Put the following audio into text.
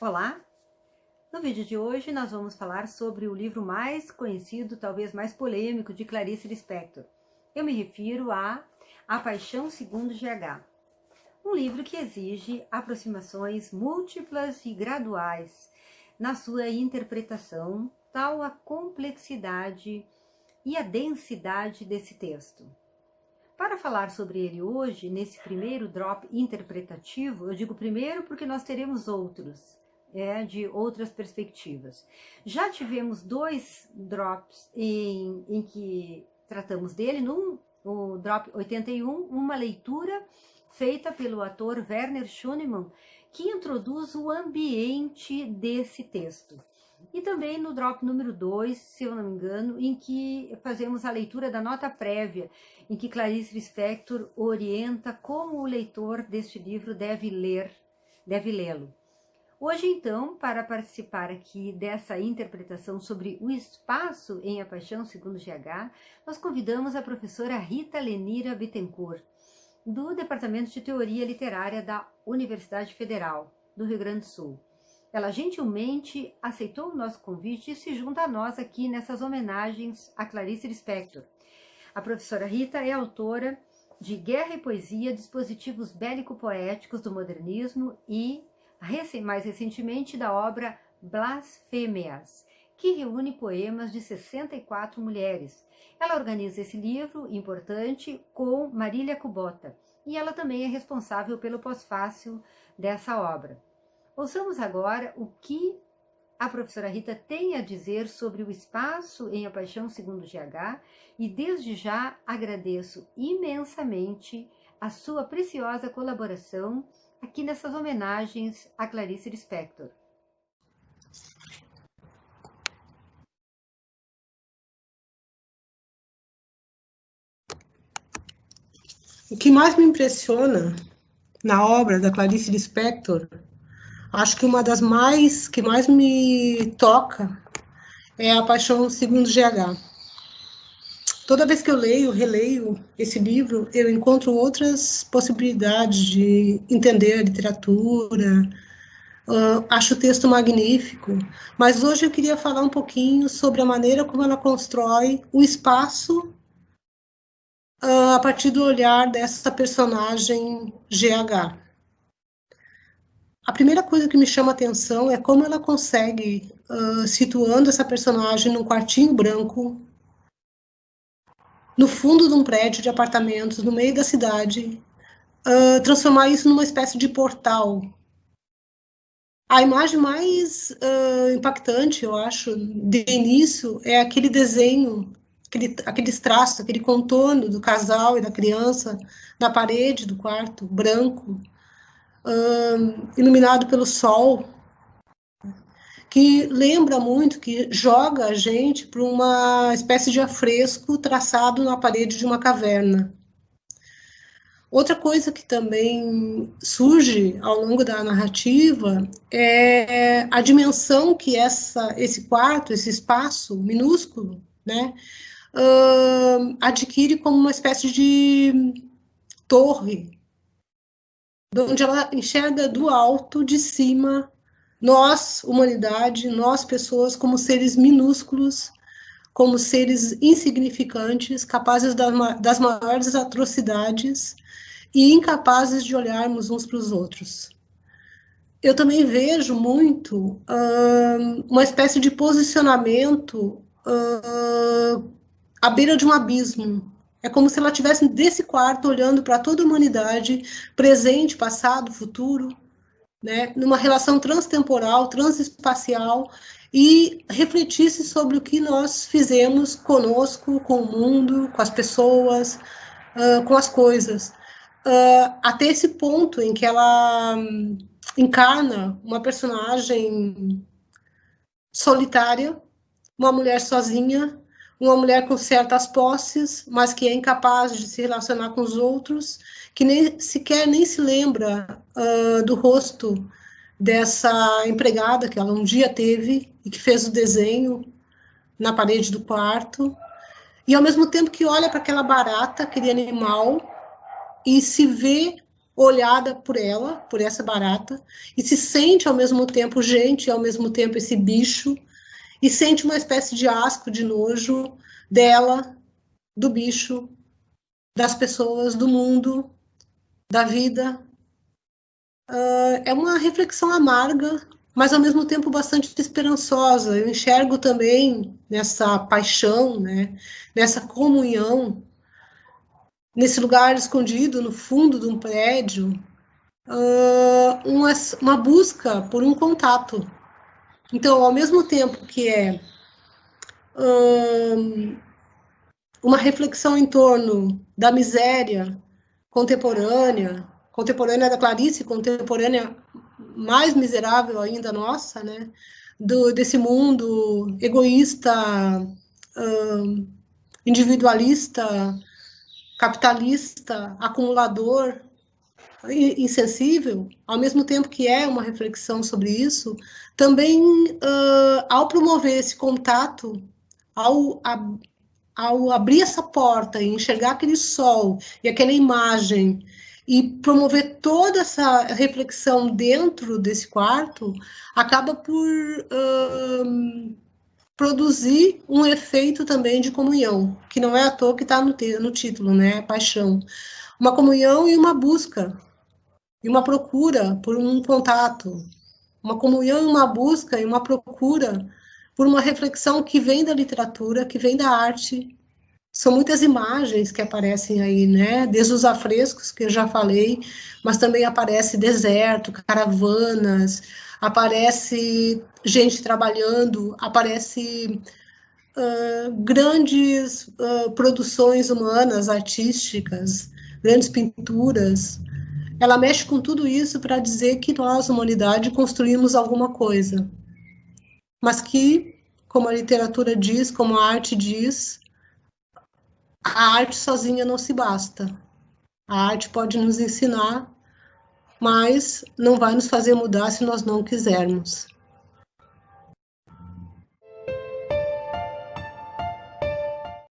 Olá! No vídeo de hoje nós vamos falar sobre o livro mais conhecido, talvez mais polêmico, de Clarice Lispector. Eu me refiro a A Paixão Segundo GH. Um livro que exige aproximações múltiplas e graduais na sua interpretação, tal a complexidade e a densidade desse texto. Para falar sobre ele hoje, nesse primeiro drop interpretativo, eu digo primeiro porque nós teremos outros, de outras perspectivas. Já tivemos dois drops em que tratamos dele, o drop 81, uma leitura feita pelo ator Werner Schönemann, que introduz o ambiente desse texto. E também no drop número 2, se eu não me engano, em que fazemos a leitura da nota prévia, em que Clarice Lispector orienta como o leitor deste livro deve lê-lo. Hoje, então, para participar aqui dessa interpretação sobre o espaço em A Paixão Segundo GH, nós convidamos a professora Rita Lenira Bittencourt, do Departamento de Teoria Literária da Universidade Federal do Rio Grande do Sul. Ela gentilmente aceitou o nosso convite e se junta a nós aqui nessas homenagens a Clarice Lispector. A professora Rita é autora de Guerra e Poesia, Dispositivos Bélico-Poéticos do Modernismo e, mais recentemente, da obra Blasfêmias, que reúne poemas de 64 mulheres. Ela organiza esse livro importante com Marília Kubota e ela também é responsável pelo pós-fácil dessa obra. Ouçamos agora o que a professora Rita tem a dizer sobre o espaço em A Paixão Segundo GH e desde já agradeço imensamente a sua preciosa colaboração aqui nessas homenagens a Clarice Lispector. O que mais me impressiona na obra da Clarice Lispector, acho que uma das que mais me toca é A Paixão Segundo GH. Toda vez que eu releio esse livro, eu encontro outras possibilidades de entender a literatura. Acho o texto magnífico, mas hoje eu queria falar um pouquinho sobre a maneira como ela constrói o espaço a partir do olhar dessa personagem GH. A primeira coisa que me chama a atenção é como ela consegue, situando essa personagem num quartinho branco, no fundo de um prédio de apartamentos, no meio da cidade, transformar isso numa espécie de portal. A imagem mais impactante, eu acho, de início, é aquele desenho, aqueles traços, aquele contorno do casal e da criança na parede do quarto, branco, iluminado pelo sol, que lembra muito, que joga a gente para uma espécie de afresco traçado na parede de uma caverna. Outra coisa que também surge ao longo da narrativa é a dimensão que esse quarto, esse espaço minúsculo, né, adquire como uma espécie de torre, onde ela enxerga do alto, de cima, nós, humanidade, nós, pessoas, como seres minúsculos, como seres insignificantes, capazes das maiores atrocidades e incapazes de olharmos uns para os outros. Eu também vejo muito uma espécie de posicionamento à beira de um abismo. É como se ela estivesse desse quarto olhando para toda a humanidade, presente, passado, futuro, né, numa relação transtemporal, transespacial, e refletisse sobre o que nós fizemos conosco, com o mundo, com as pessoas, com as coisas. Até esse ponto em que ela encarna uma personagem solitária, uma mulher sozinha, uma mulher com certas posses, mas que é incapaz de se relacionar com os outros, que nem se lembra do rosto dessa empregada que ela um dia teve e que fez o desenho na parede do quarto, e ao mesmo tempo que olha para aquela barata, aquele animal, e se vê olhada por ela, por essa barata, e se sente ao mesmo tempo gente, e ao mesmo tempo esse bicho, e sente uma espécie de asco, de nojo dela, do bicho, das pessoas, do mundo, da vida. É uma reflexão amarga, mas ao mesmo tempo bastante esperançosa. Eu enxergo também nessa paixão, né, nessa comunhão, nesse lugar escondido no fundo de um prédio, uma busca por um contato. Então, ao mesmo tempo que é uma reflexão em torno da miséria contemporânea, contemporânea da Clarice, contemporânea mais miserável ainda nossa, né? Desse mundo egoísta, individualista, capitalista, acumulador, insensível, ao mesmo tempo que é uma reflexão sobre isso, também ao promover esse contato, ao abrir essa porta e enxergar aquele sol e aquela imagem e promover toda essa reflexão dentro desse quarto, acaba por produzir um efeito também de comunhão, que não é à toa que está no título, né? Paixão. Uma comunhão e uma busca, e uma procura por um contato, uma comunhão e uma busca e uma procura por uma reflexão que vem da literatura, que vem da arte. São muitas imagens que aparecem aí, né? Desde os afrescos, que eu já falei, mas também aparece deserto, caravanas, aparece gente trabalhando, aparece grandes produções humanas, artísticas, grandes pinturas. Ela mexe com tudo isso para dizer que nós, humanidade, construímos alguma coisa, mas que, como a literatura diz, como a arte diz, a arte sozinha não se basta. A arte pode nos ensinar, mas não vai nos fazer mudar se nós não quisermos.